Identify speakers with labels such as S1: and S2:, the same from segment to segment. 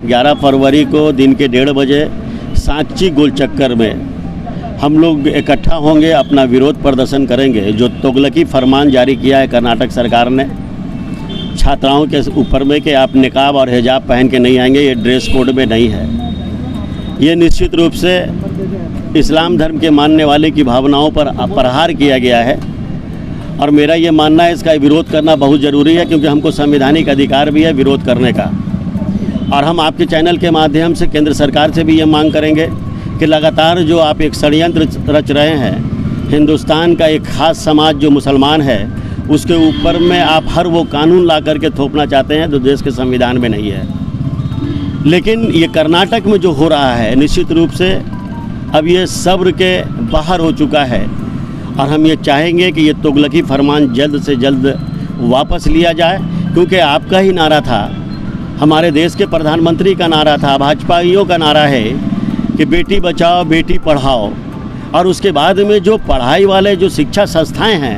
S1: 11 फरवरी को दिन के 1:30 बजे सांची गोल चक्कर में हम लोग इकट्ठा होंगे, अपना विरोध प्रदर्शन करेंगे। जो तुगलकी फरमान जारी किया है कर्नाटक सरकार ने छात्राओं के ऊपर में कि आप निकाब और हिजाब पहन के नहीं आएंगे, ये ड्रेस कोड में नहीं है। ये निश्चित रूप से इस्लाम धर्म के मानने वाले की भावनाओं पर प्रहार किया गया है और मेरा ये मानना है इसका विरोध करना बहुत ज़रूरी है, क्योंकि हमको संवैधानिक अधिकार भी है विरोध करने का। और हम आपके चैनल के माध्यम से केंद्र सरकार से भी ये मांग करेंगे कि लगातार जो आप एक षड्यंत्र रच रहे हैं, हिंदुस्तान का एक ख़ास समाज जो मुसलमान है उसके ऊपर में आप हर वो कानून ला करके थोपना चाहते हैं जो देश के संविधान में नहीं है। लेकिन ये कर्नाटक में जो हो रहा है निश्चित रूप से अब ये सब्र के बाहर हो चुका है और हम ये चाहेंगे कि ये तुगलकी फरमान जल्द से जल्द वापस लिया जाए, क्योंकि आपका ही नारा था, हमारे देश के प्रधानमंत्री का नारा था, भाजपाइयों का नारा है कि बेटी बचाओ बेटी पढ़ाओ। और उसके बाद में जो पढ़ाई वाले जो शिक्षा संस्थाएं हैं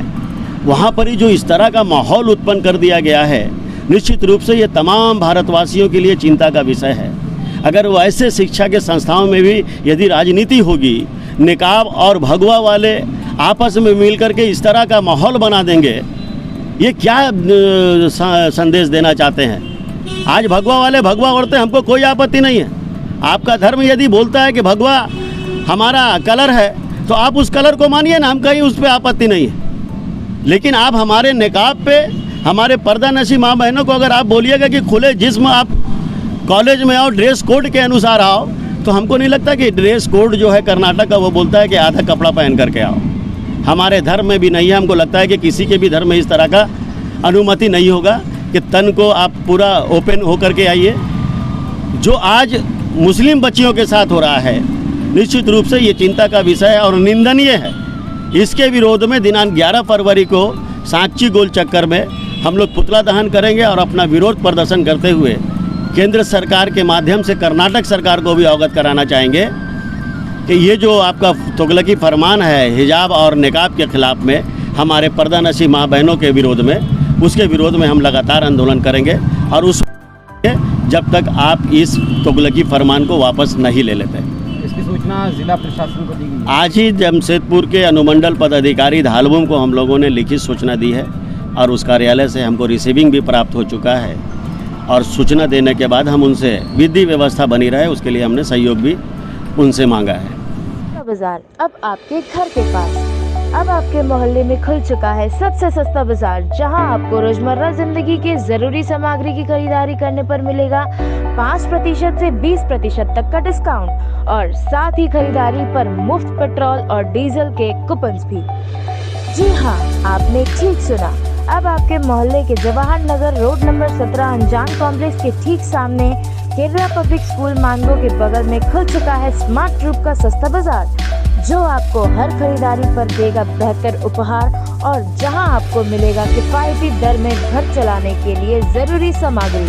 S1: वहाँ पर ही जो इस तरह का माहौल उत्पन्न कर दिया गया है, निश्चित रूप से ये तमाम भारतवासियों के लिए चिंता का विषय है। अगर वैसे शिक्षा के संस्थाओं में भी यदि राजनीति होगी, निकाब और भगवा वाले आपस में मिल करके इस तरह का माहौल बना देंगे, ये क्या संदेश देना चाहते हैं? आज भगवा वाले भगवा ओढ़ते, हमको कोई आपत्ति नहीं है। आपका धर्म यदि बोलता है कि भगवा हमारा कलर है तो आप उस कलर को मानिए ना, हम कहीं उस पर आपत्ति नहीं है। लेकिन आप हमारे निकाब पे, हमारे पर्दा नशी माँ बहनों को अगर आप बोलिएगा कि खुले जिस्म आप कॉलेज में आओ, ड्रेस कोड के अनुसार आओ, तो हमको नहीं लगता कि ड्रेस कोड जो है कर्नाटक का वो बोलता है कि आधा कपड़ा पहन करके आओ। हमारे धर्म में भी नहीं है। हमको लगता है कि किसी के भी धर्म में इस तरह का अनुमति नहीं होगा कि तन को आप पूरा ओपन होकर के आइए। जो आज मुस्लिम बच्चियों के साथ हो रहा है निश्चित रूप से ये चिंता का विषय है और निंदनीय है। इसके विरोध में दिनांक 11 फरवरी को सांची गोल चक्कर में हम लोग पुतला दहन करेंगे और अपना विरोध प्रदर्शन करते हुए केंद्र सरकार के माध्यम से कर्नाटक सरकार को भी अवगत कराना चाहेंगे कि ये जो आपका तुगलकी फरमान है हिजाब और निकाब के खिलाफ में, हमारे पर्दा नशी माँ बहनों के विरोध में, उसके विरोध में हम लगातार आंदोलन करेंगे और उस जब तक आप इस तुगलकी फरमान को वापस नहीं ले लेते।
S2: इसकी सूचना जिला प्रशासन को दी गई।
S1: आज ही जमशेदपुर के अनुमंडल पदाधिकारी धालबुम को हम लोगों ने लिखित सूचना दी है और उस कार्यालय से हमको रिसीविंग भी प्राप्त हो चुका है और सूचना देने के बाद हम उनसे विधि व्यवस्था बनी रहे उसके लिए हमने सहयोग भी उनसे मांगा है।
S3: बाजार अब आपके घर के पास, अब आपके मोहल्ले में खुल चुका है सबसे सस्ता बाजार, जहां आपको रोजमर्रा जिंदगी के जरूरी सामग्री की खरीदारी करने पर मिलेगा 5% से 20% तक का डिस्काउंट और साथ ही खरीदारी पर मुफ्त पेट्रोल और डीजल के कूपन्स भी। जी हाँ, आपने ठीक सुना। अब आपके मोहल्ले के जवाहर नगर रोड नंबर 17 अनजान कॉम्प्लेक्स के ठीक सामने केरला पब्लिक स्कूल मानगो के बगल में खुल चुका है स्मार्ट ग्रुप का सस्ता बाजार, जो आपको हर खरीदारी पर देगा बेहतर उपहार और जहां आपको मिलेगा किफायती दर में घर चलाने के लिए जरूरी सामग्री।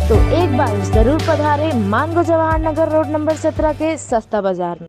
S3: तो एक बार जरूर पधारें मानगो जवाहर नगर रोड नंबर 17 के सस्ता बाजार में।